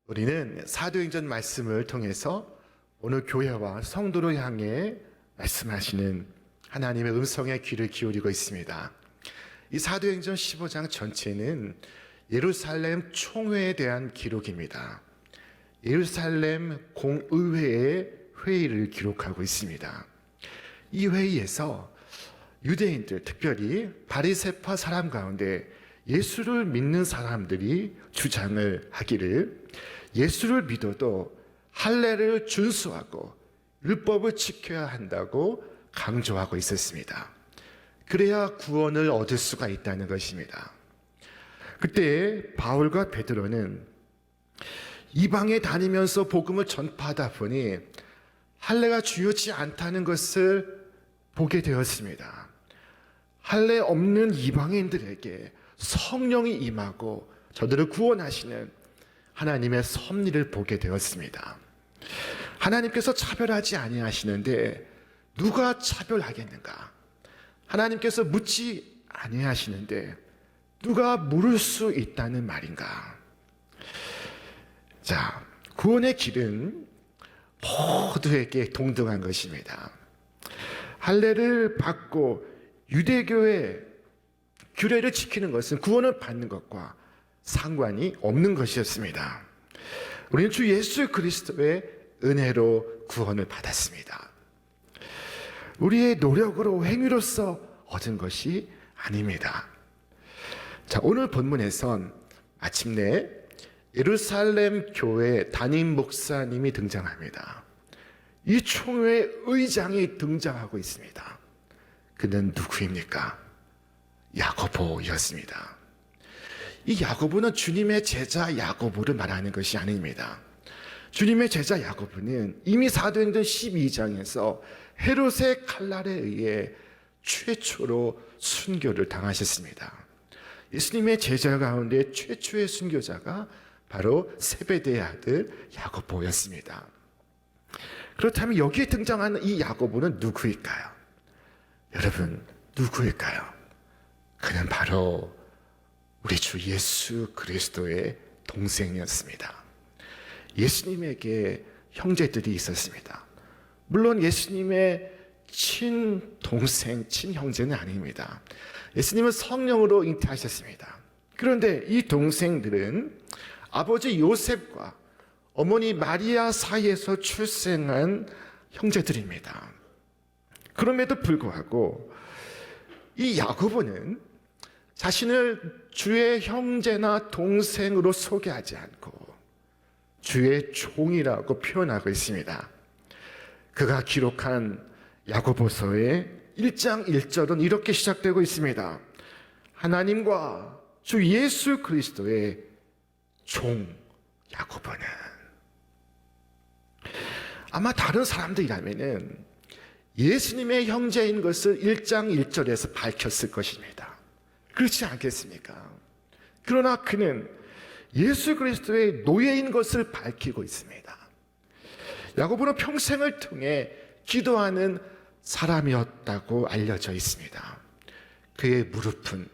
우리는 사도행전 말씀을 통해서 오늘 교회와 성도를 향해 말씀하시는 하나님의 음성에 귀를 기울이고 있습니다. 이 사도행전 15장 전체는 예루살렘 총회에 대한 기록입니다. 예루살렘 공의회의 회의를 기록하고 있습니다. 이 회의에서 유대인들, 특별히 바리새파 사람 가운데 예수를 믿는 사람들이 주장을 하기를 예수를 믿어도 할례를 준수하고 율법을 지켜야 한다고 강조하고 있었습니다. 그래야 구원을 얻을 수가 있다는 것입니다. 그때 바울과 베드로는 이방에 다니면서 복음을 전파하다 보니 할례가 중요치 않다는 것을 보게 되었습니다. 할례 없는 이방인들에게 성령이 임하고 저들을 구원하시는 하나님의 섭리를 보게 되었습니다. 하나님께서 차별하지 아니하시는데 누가 차별하겠는가? 하나님께서 묻지 아니하시는데 누가 물을 수 있다는 말인가? 자, 구원의 길은 모두에게 동등한 것입니다. 할례를 받고 유대교의 규례를 지키는 것은 구원을 받는 것과 상관이 없는 것이었습니다. 우리는 주 예수 그리스도의 은혜로 구원을 받았습니다. 우리의 노력으로 행위로서 얻은 것이 아닙니다. 자, 오늘 본문에선 마침내 예루살렘 교회 담임 목사님이 등장합니다. 이 총회 의장이 등장하고 있습니다. 그는 누구입니까? 야고보였습니다. 이 야고보는 주님의 제자 야고보를 말하는 것이 아닙니다. 주님의 제자 야고보는 이미 사도행전 12장에서 헤롯의 칼날에 의해 최초로 순교를 당하셨습니다. 예수님의 제자 가운데 최초의 순교자가 바로 세베대의 아들 야고보였습니다. 그렇다면 여기에 등장하는 이 야고보는 누구일까요? 여러분, 누구일까요? 그는 바로 우리 주 예수 그리스도의 동생이었습니다. 예수님에게 형제들이 있었습니다. 물론 예수님의 친동생, 친형제는 아닙니다. 예수님은 성령으로 잉태하셨습니다. 그런데 이 동생들은 아버지 요셉과 어머니 마리아 사이에서 출생한 형제들입니다. 그럼에도 불구하고 이 야고보는 자신을 주의 형제나 동생으로 소개하지 않고 주의 종이라고 표현하고 있습니다. 그가 기록한 야고보서의 1장 1절은 이렇게 시작되고 있습니다. 하나님과 주 예수 그리스도의 종 야고보는, 아마 다른 사람들이라면은 예수님의 형제인 것을 1장 1절에서 밝혔을 것입니다. 그렇지 않겠습니까? 그러나 그는 예수 그리스도의 노예인 것을 밝히고 있습니다. 야고보는 평생을 통해 기도하는 사람이었다고 알려져 있습니다. 그의 무릎은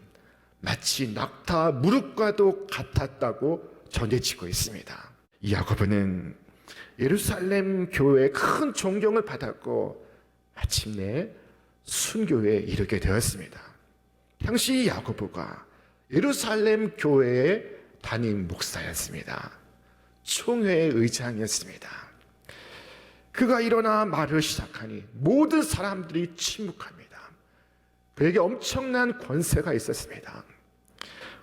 마치 낙타 무릎과도 같았다고 전해지고 있습니다. 이 야고보는 예루살렘 교회에 큰 존경을 받았고 마침내 순교에 이르게 되었습니다. 당시 야고보가 예루살렘 교회의 담임 목사였습니다. 총회의 의장이었습니다. 그가 일어나 말을 시작하니 모든 사람들이 침묵합니다. 그에게 엄청난 권세가 있었습니다.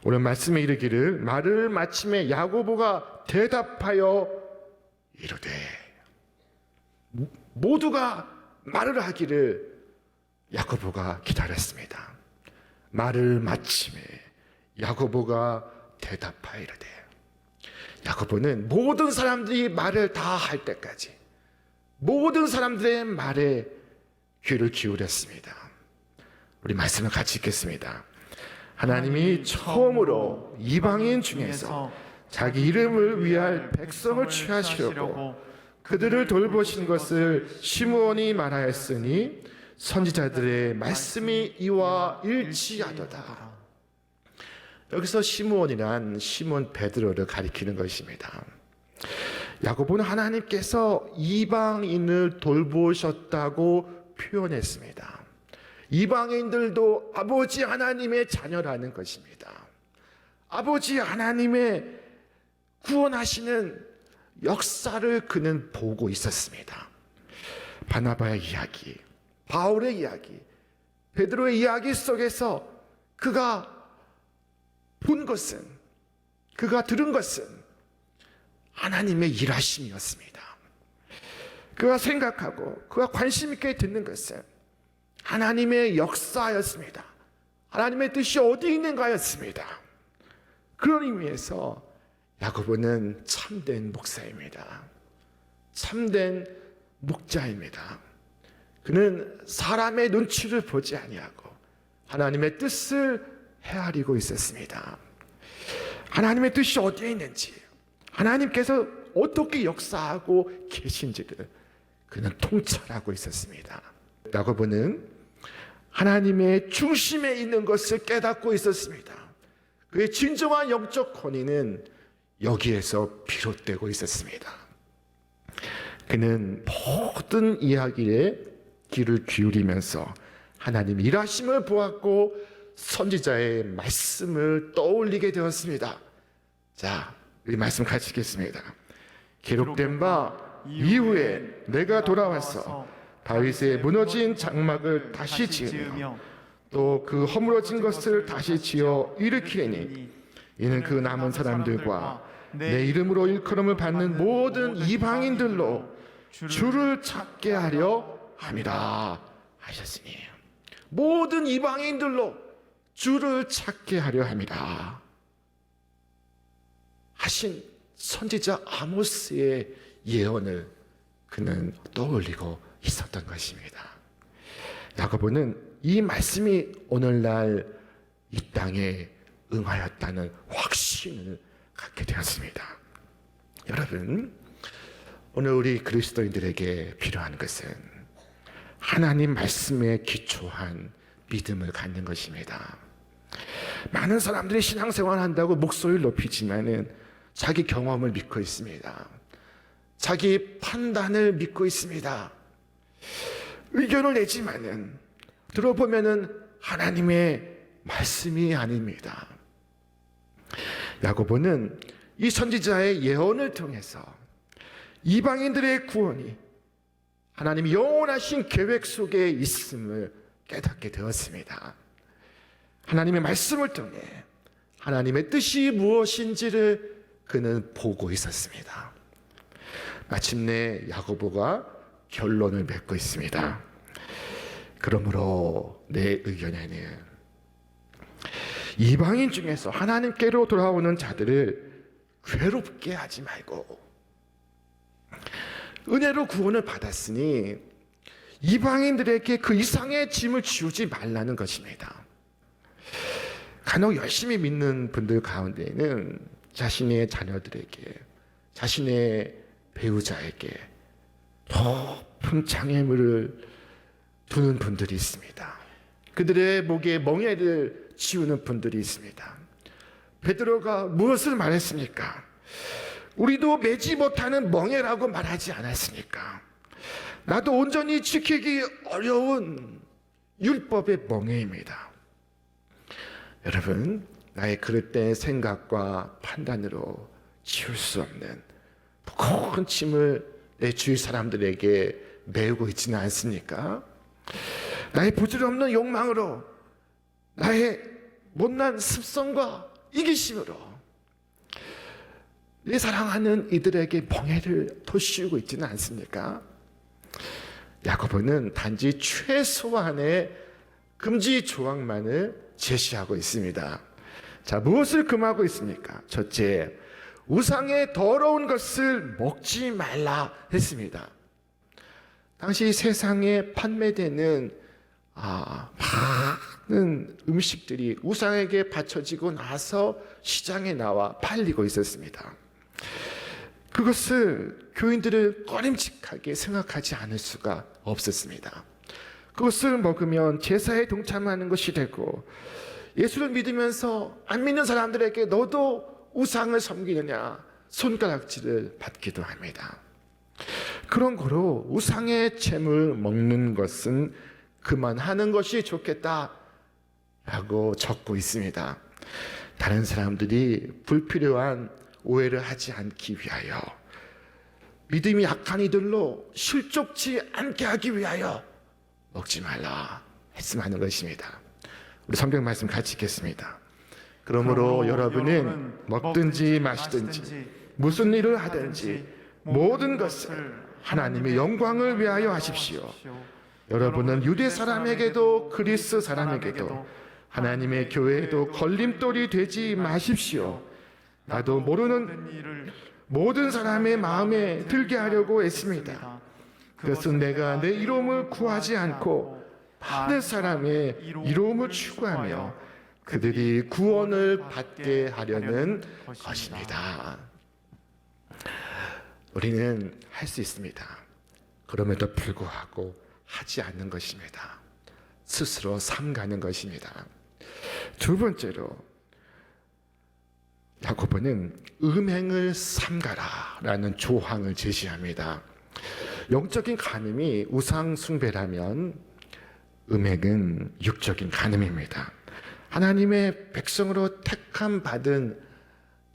오늘 말씀에 이르기를 말을 마침에 야고보가 대답하여 이르되, 모두가 말을 하기를 야고보가 기다렸습니다. 말을 마침에 야고보가 대답하여 이르되, 야고보는 모든 사람들이 말을 다 할 때까지 모든 사람들의 말에 귀를 기울였습니다. 우리 말씀을 같이 읽겠습니다. 하나님이 처음으로 이방인 중에서 자기 이름을 위할 백성을 취하시려고 그들을 돌보신 것을 시므온이 말하였으니 선지자들의 말씀이 이와 일치하도다. 여기서 시므온이란 시몬 베드로를 가리키는 것입니다. 야고보는 하나님께서 이방인을 돌보셨다고 표현했습니다. 이방인들도 아버지 하나님의 자녀라는 것입니다. 아버지 하나님의 구원하시는 역사를 그는 보고 있었습니다. 바나바의 이야기, 바울의 이야기, 베드로의 이야기 속에서 그가 본 것은, 그가 들은 것은 하나님의 일하심이었습니다. 그가 생각하고 그가 관심 있게 듣는 것은 하나님의 역사였습니다. 하나님의 뜻이 어디 있는가였습니다. 그런 의미에서 야고보는 참된 목사입니다. 참된 목자입니다. 그는 사람의 눈치를 보지 아니하고 하나님의 뜻을 헤아리고 있었습니다. 하나님의 뜻이 어디에 있는지, 하나님께서 어떻게 역사하고 계신지를 그는 통찰하고 있었습니다. 야고보는 하나님의 중심에 있는 것을 깨닫고 있었습니다. 그의 진정한 영적 권위는 여기에서 비롯되고 있었습니다. 그는 모든 이야기에 귀를 기울이면서 하나님 일하심을 보았고 선지자의 말씀을 떠올리게 되었습니다. 자, 우리 말씀 같이 읽겠습니다. 기록된 바 이후에 내가 돌아와서 다윗의 무너진 장막을 다시 지으며 또 그 허물어진 것을 다시 지어 일으키리니 이는 그 남은 사람들과 내 이름으로 일컬음을 받는 모든 이방인들로 주를 찾게 하려 함이라 하셨으니, 모든 이방인들로 주를 찾게 하려 함이라 하신 선지자 아모스의 예언을 그는 떠올리고 있었던 것입니다. 야고보는 이 말씀이 오늘날 이 땅에 응하였다는 확신을 갖게 되었습니다. 여러분, 오늘 우리 그리스도인들에게 필요한 것은 하나님 말씀에 기초한 믿음을 갖는 것입니다. 많은 사람들이 신앙생활 한다고 목소리를 높이지만은 자기 경험을 믿고 있습니다. 자기 판단을 믿고 있습니다. 의견을 내지만은 들어보면은 하나님의 말씀이 아닙니다. 야고보는 이 선지자의 예언을 통해서 이방인들의 구원이 하나님의 영원하신 계획 속에 있음을 깨닫게 되었습니다. 하나님의 말씀을 통해 하나님의 뜻이 무엇인지를 그는 보고 있었습니다. 마침내 야고보가 결론을 맺고 있습니다. 그러므로 내 의견에는 이방인 중에서 하나님께로 돌아오는 자들을 괴롭게 하지 말고, 은혜로 구원을 받았으니 이방인들에게 그 이상의 짐을 지우지 말라는 것입니다. 간혹 열심히 믿는 분들 가운데에는 자신의 자녀들에게, 자신의 배우자에게 높은 장애물을 두는 분들이 있습니다. 그들의 목에 멍에를 지우는 분들이 있습니다. 베드로가 무엇을 말했습니까? 우리도 매지 못하는 멍에라고 말하지 않았습니까? 나도 온전히 지키기 어려운 율법의 멍에입니다. 여러분, 나의 그릇된 생각과 판단으로 지울 수 없는 무거운 짐을 내 주위 사람들에게 메우고 있지는 않습니까? 나의 부질없는 욕망으로, 나의 못난 습성과 이기심으로 내 사랑하는 이들에게 멍에를 덧씌우고 있지는 않습니까? 야고보는 단지 최소한의 금지 조항만을 제시하고 있습니다. 자, 무엇을 금하고 있습니까? 첫째, 우상의 더러운 것을 먹지 말라 했습니다. 당시 세상에 판매되는 많은 음식들이 우상에게 바쳐지고 나서 시장에 나와 팔리고 있었습니다. 그것을 교인들은 꺼림칙하게 생각하지 않을 수가 없었습니다. 그것을 먹으면 제사에 동참하는 것이 되고, 예수를 믿으면서 안 믿는 사람들에게 너도 우상을 섬기느냐, 손가락질을 받기도 합니다. 그런 거로 우상의 잼을 먹는 것은 그만하는 것이 좋겠다라고 적고 있습니다. 다른 사람들이 불필요한 오해를 하지 않기 위하여, 믿음이 약한 이들로 실족치 않게 하기 위하여 먹지 말라 말씀하는 것입니다. 우리 성경 말씀 같이 읽겠습니다. 그러므로 여러분은 먹든지 마시든지 무슨 일을 하든지 모든 것을 하나님의 영광을 위하여 하십시오. 여러분은 유대 사람에게도 그리스 사람에게도 하나님의 교회에도 걸림돌이 되지 마십시오. 나도 모르는 일을 모든 사람의 마음에 들게 하려고 애씁니다. 그것은 내가 내 이로움을 구하지 않고 많은 사람의 이로움을 추구하며 그들이 구원을 받게 하려는 것입니다. 우리는 할 수 있습니다. 그럼에도 불구하고 하지 않는 것입니다. 스스로 삼가는 것입니다. 두 번째로 야고보는 음행을 삼가라라는 조항을 제시합니다. 영적인 간음이 우상 숭배라면 음행은 육적인 간음입니다. 하나님의 백성으로 택함 받은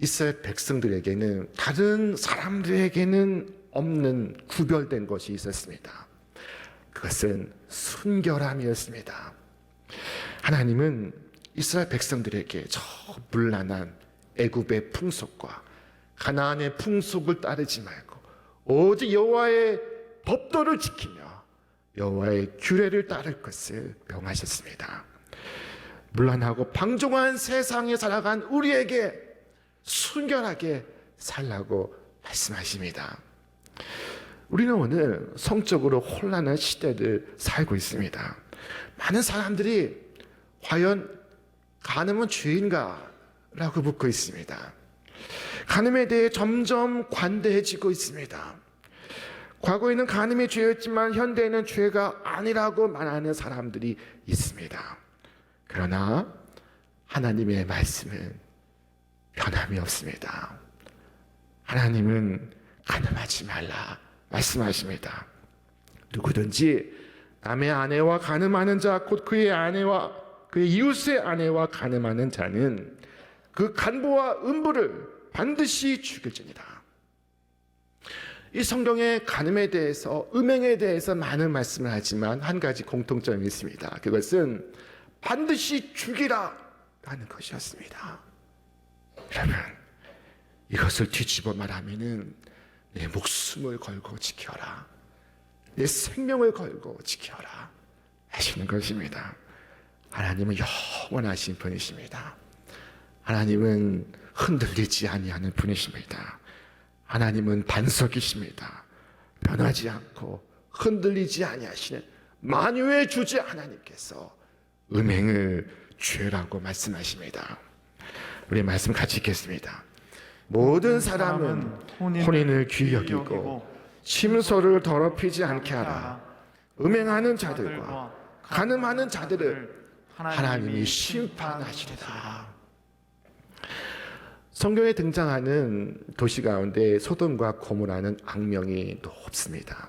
이스라엘 백성들에게는 다른 사람들에게는 없는 구별된 것이 있었습니다. 그것은 순결함이었습니다. 하나님은 이스라엘 백성들에게 저 문란한 애굽의 풍속과 가나안의 풍속을 따르지 말고 오직 여호와의 법도를 지키며 여호와의 규례를 따를 것을 명하셨습니다. 문란하고 방종한 세상에 살아간 우리에게 순결하게 살라고 말씀하십니다. 우리는 오늘 성적으로 혼란한 시대를 살고 있습니다. 많은 사람들이 과연 간음은 죄인가? 라고 묻고 있습니다. 간음에 대해 점점 관대해지고 있습니다. 과거에는 간음이 죄였지만 현대에는 죄가 아니라고 말하는 사람들이 있습니다. 그러나 하나님의 말씀은 변함이 없습니다. 하나님은 간음하지 말라 말씀하십니다. 누구든지 남의 아내와 간음하는 자, 곧 그의 아내와 그의 이웃의 아내와 간음하는 자는 그 간부와 음부를 반드시 죽일지니라. 이 성경의 간음에 대해서, 음행에 대해서 많은 말씀을 하지만 한 가지 공통점이 있습니다. 그것은 반드시 죽이라 하는 것이었습니다. 여러분, 이것을 뒤집어 말하면은 내 목숨을 걸고 지켜라, 내 생명을 걸고 지켜라 하시는 것입니다. 하나님은 영원하신 분이십니다. 하나님은 흔들리지 아니하는 분이십니다. 하나님은 반석이십니다. 변하지 않고 흔들리지 아니하시는 만유의 주제 하나님께서 음행을 죄라고 말씀하십니다. 우리 말씀 같이 읽겠습니다. 모든 사람은 혼인을 귀히 여기고 침소를 더럽히지 않게 하라. 음행하는 자들과 간음하는 자들을 하나님이 심판하시리라. 성경에 등장하는 도시 가운데 소돔과 고모라는 악명이 높습니다.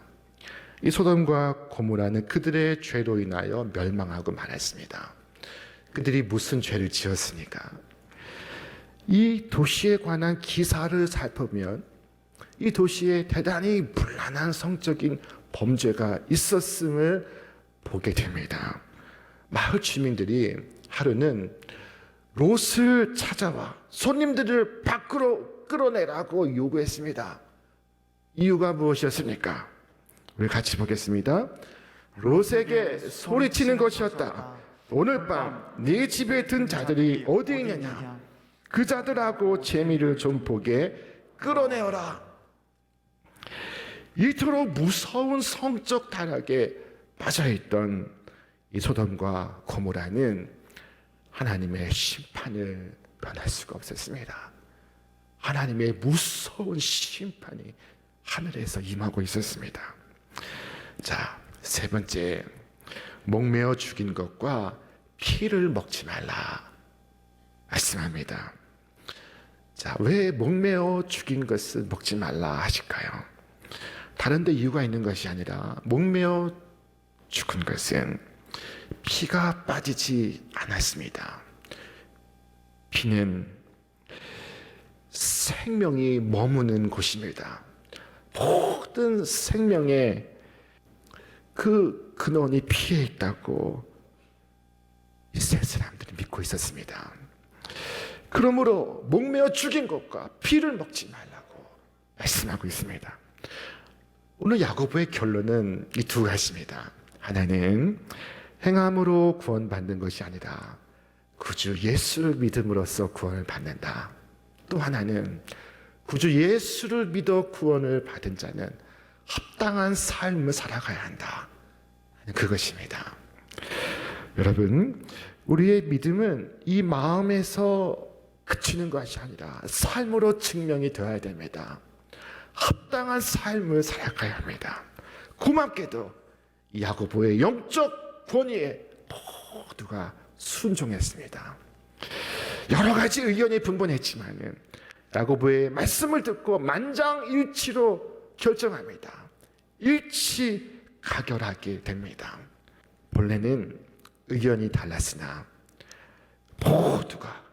이 소돔과 고모라는 그들의 죄로 인하여 멸망하고 말았습니다. 그들이 무슨 죄를 지었습니까? 이 도시에 관한 기사를 살펴보면 이 도시에 대단히 문란한 성적인 범죄가 있었음을 보게 됩니다. 마을 주민들이 하루는 롯을 찾아와 손님들을 밖으로 끌어내라고 요구했습니다. 이유가 무엇이었습니까? 우리 같이 보겠습니다. 롯에게 소리치는 것이었다. 오늘 밤 네 집에 든 자들이 어디 있느냐? 그 자들하고 재미를 좀 보게 끌어내어라. 이토록 무서운 성적 타락에 빠져있던 이 소돔과 고모라는 하나님의 심판을 면할 수가 없었습니다. 하나님의 무서운 심판이 하늘에서 임하고 있었습니다. 자, 세 번째, 목매어 죽인 것과 피를 먹지 말라 말씀합니다. 자, 왜 목매어 죽인 것을 먹지 말라 하실까요? 다른 데 이유가 있는 것이 아니라 목매어 죽은 것은 피가 빠지지 않았습니다. 피는 생명이 머무는 곳입니다. 모든 생명의 그 근원이 피에 있다고 세 사람들이 믿고 있었습니다. 그러므로 목매어 죽인 것과 피를 먹지 말라고 말씀하고 있습니다. 오늘 야고보의 결론은 이 두 가지입니다. 하나는 행함으로 구원받는 것이 아니라 구주 예수를 믿음으로써 구원을 받는다. 또 하나는 구주 예수를 믿어 구원을 받은 자는 합당한 삶을 살아가야 한다. 그것입니다. 여러분, 우리의 믿음은 이 마음에서 그치는 것이 아니라 삶으로 증명이 되어야 됩니다. 합당한 삶을 살아가야 합니다. 고맙게도 야고보의 영적 권위에 모두가 순종했습니다. 여러 가지 의견이 분분했지만 야고보의 말씀을 듣고 만장일치로 결정합니다. 일치가결하게 됩니다. 본래는 의견이 달랐으나 모두가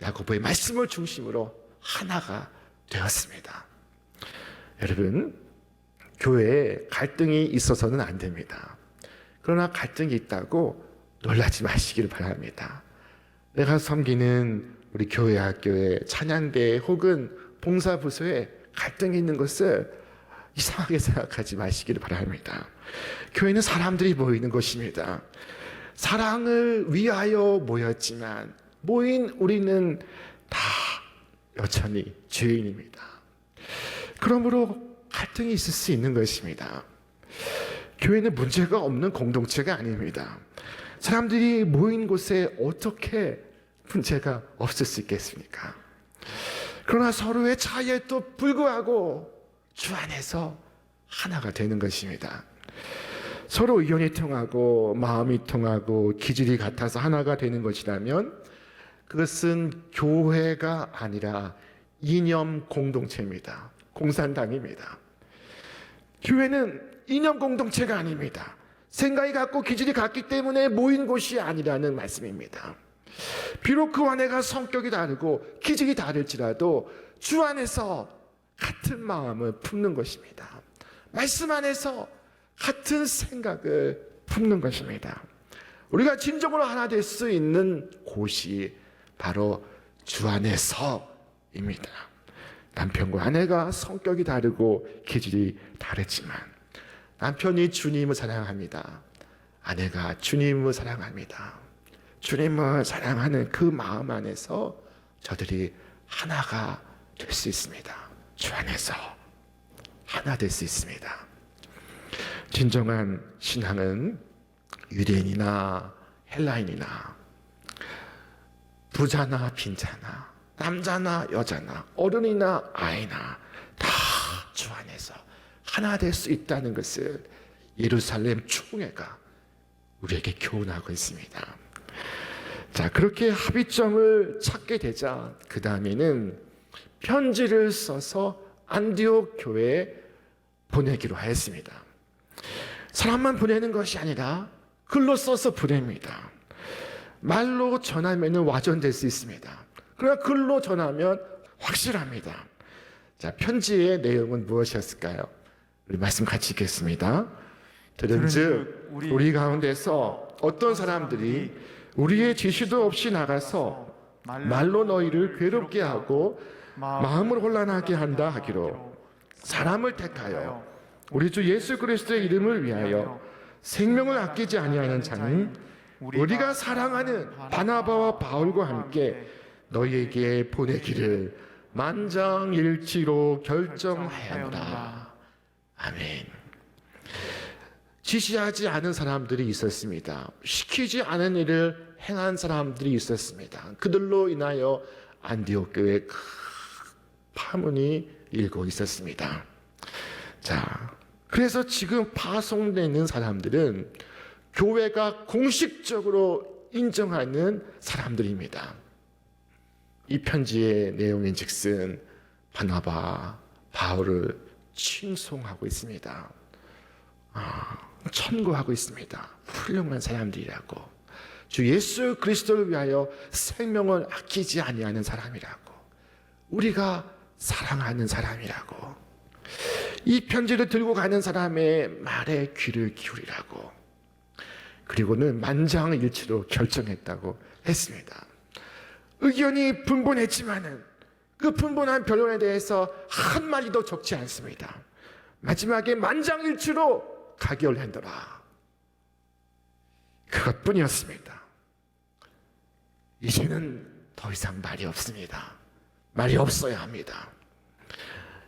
야고보의 말씀을 중심으로 하나가 되었습니다. 여러분, 교회에 갈등이 있어서는 안 됩니다. 그러나 갈등이 있다고 놀라지 마시기를 바랍니다. 내가 섬기는 우리 교회 학교에 찬양대 혹은 봉사부서에 갈등이 있는 것을 이상하게 생각하지 마시기를 바랍니다. 교회는 사람들이 모이는 곳입니다. 사랑을 위하여 모였지만 모인 우리는 다 여전히 죄인입니다. 그러므로 갈등이 있을 수 있는 것입니다. 교회는 문제가 없는 공동체가 아닙니다. 사람들이 모인 곳에 어떻게 문제가 없을 수 있겠습니까? 그러나 서로의 차이에도 불구하고 주 안에서 하나가 되는 것입니다. 서로 의견이 통하고 마음이 통하고 기질이 같아서 하나가 되는 것이라면 그것은 교회가 아니라 이념 공동체입니다. 공산당입니다. 교회는 이념 공동체가 아닙니다. 생각이 같고 기질이 같기 때문에 모인 곳이 아니라는 말씀입니다. 비록 그 안에가 성격이 다르고 기질이 다를지라도 주 안에서 같은 마음을 품는 것입니다. 말씀 안에서 같은 생각을 품는 것입니다. 우리가 진정으로 하나 될 수 있는 곳이 바로 주 안에서입니다. 남편과 아내가 성격이 다르고 기질이 다르지만 남편이 주님을 사랑합니다. 아내가 주님을 사랑합니다. 주님을 사랑하는 그 마음 안에서 저들이 하나가 될 수 있습니다. 주 안에서 하나 될 수 있습니다. 진정한 신앙은 유대인이나 헬라인이나 부자나 빈자나 남자나 여자나 어른이나 아이나 다 주 안에서 하나 될 수 있다는 것을 예루살렘 총회가 우리에게 교훈하고 있습니다. 자, 그렇게 합의점을 찾게 되자 그 다음에는 편지를 써서 안디옥 교회에 보내기로 하였습니다. 사람만 보내는 것이 아니라 글로 써서 보냅니다. 말로 전하면 와전될 수 있습니다. 그러나 글로 전하면 확실합니다. 자, 편지의 내용은 무엇이었을까요? 우리 말씀 같이 읽겠습니다. 들은즉 우리 가운데서 어떤 사람들이 우리의 지시도 없이 나가서 말로 너희를 괴롭게 하고 마음을 혼란하게 한다 하기로 사람을 택하여 우리 주 예수 그리스도의 이름을 위하여 생명을 아끼지 아니하는 자는 우리가 사랑하는 바나바와 바울과 함께 너희에게 보내기를 만장일치로 결정하였노라. 아멘. 지시하지 않은 사람들이 있었습니다. 시키지 않은 일을 행한 사람들이 있었습니다. 그들로 인하여 안디옥 교회에 큰 파문이 일고 있었습니다. 자, 그래서 지금 파송되는 사람들은 교회가 공식적으로 인정하는 사람들입니다. 이 편지의 내용인즉슨 바나바, 바울을 칭송하고 있습니다. 천거하고 있습니다. 훌륭한 사람들이라고, 주 예수 그리스도를 위하여 생명을 아끼지 아니하는 사람이라고, 우리가 사랑하는 사람이라고, 이 편지를 들고 가는 사람의 말에 귀를 기울이라고, 그리고는 만장일치로 결정했다고 했습니다. 의견이 분분했지만은 그 분분한 변론에 대해서 한마디도 적지 않습니다. 마지막에 만장일치로 가결한더라. 그것뿐이었습니다. 이제는 더 이상 말이 없습니다. 말이 없어야 합니다.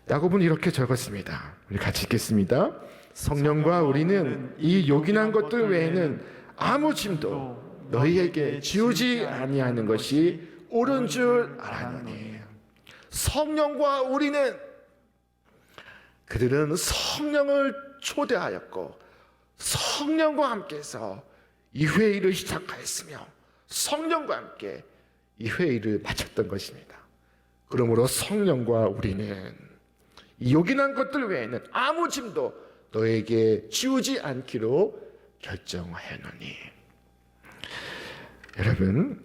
야곱은 이렇게 적었습니다. 우리 같이 읽겠습니다. 성령과 우리는 이 요긴한 것들 외에는 아무 짐도 너희에게 지우지 아니하는 것이 옳은 줄 알았노니. 성령과 우리는, 그들은 성령을 초대하였고 성령과 함께해서 이 회의를 시작하였으며 성령과 함께 이 회의를 마쳤던 것입니다. 그러므로 성령과 우리는 이 요긴한 것들 외에는 아무 짐도 너에게 지우지 않기로 결정하였노니. 여러분,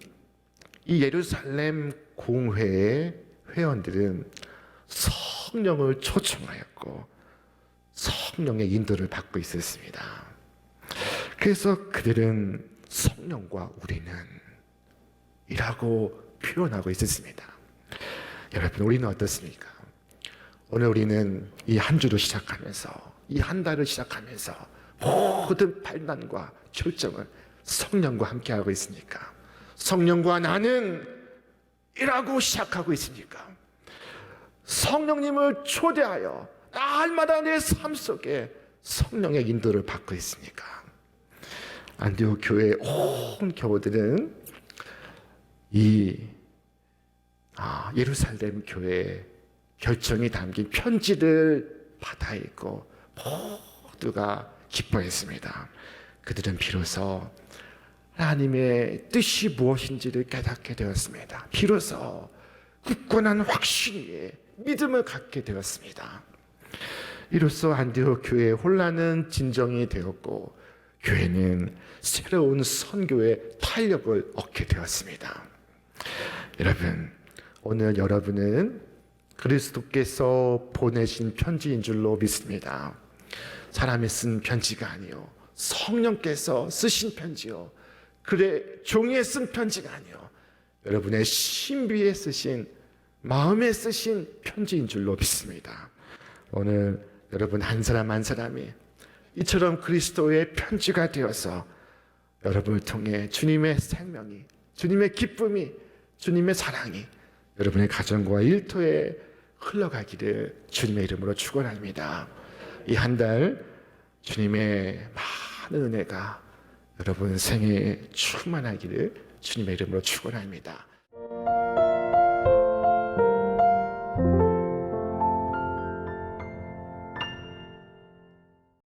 이 예루살렘 공회의 회원들은 성령을 초청하였고 성령의 인도를 받고 있었습니다. 그래서 그들은 성령과 우리는 이라고 표현하고 있었습니다. 여러분, 우리는 어떻습니까? 오늘 우리는 이 한 주를 시작하면서, 이 한 달을 시작하면서 모든 판단과 결정을 성령과 함께하고 있습니까? 성령과 나는 이라고 시작하고 있습니까? 성령님을 초대하여 날마다 내 삶 속에 성령의 인도를 받고 있습니까? 안디옥 교회의 온 교우들은 이 예루살렘 교회의 결정이 담긴 편지를 받아 읽고 모두가 기뻐했습니다. 그들은 비로소 하나님의 뜻이 무엇인지를 깨닫게 되었습니다. 비로소 굳건한 확신 위에 믿음을 갖게 되었습니다. 이로써 안디옥 교회의 혼란은 진정이 되었고 교회는 새로운 선교의 탄력을 얻게 되었습니다. 여러분, 오늘 여러분은 그리스도께서 보내신 편지인 줄로 믿습니다. 사람이 쓴 편지가 아니요 성령께서 쓰신 편지요, 그래 종이에 쓴 편지가 아니요 여러분의 신비에 쓰신, 마음에 쓰신 편지인 줄로 믿습니다. 오늘 여러분 한 사람 한 사람이 이처럼 그리스도의 편지가 되어서 여러분을 통해 주님의 생명이, 주님의 기쁨이, 주님의 사랑이 여러분의 가정과 일터에 흘러가기를 주님의 이름으로 축원합니다. 이 한 달 주님의 많은 은혜가 여러분 생애에 충만하기를 주님의 이름으로 축원합니다.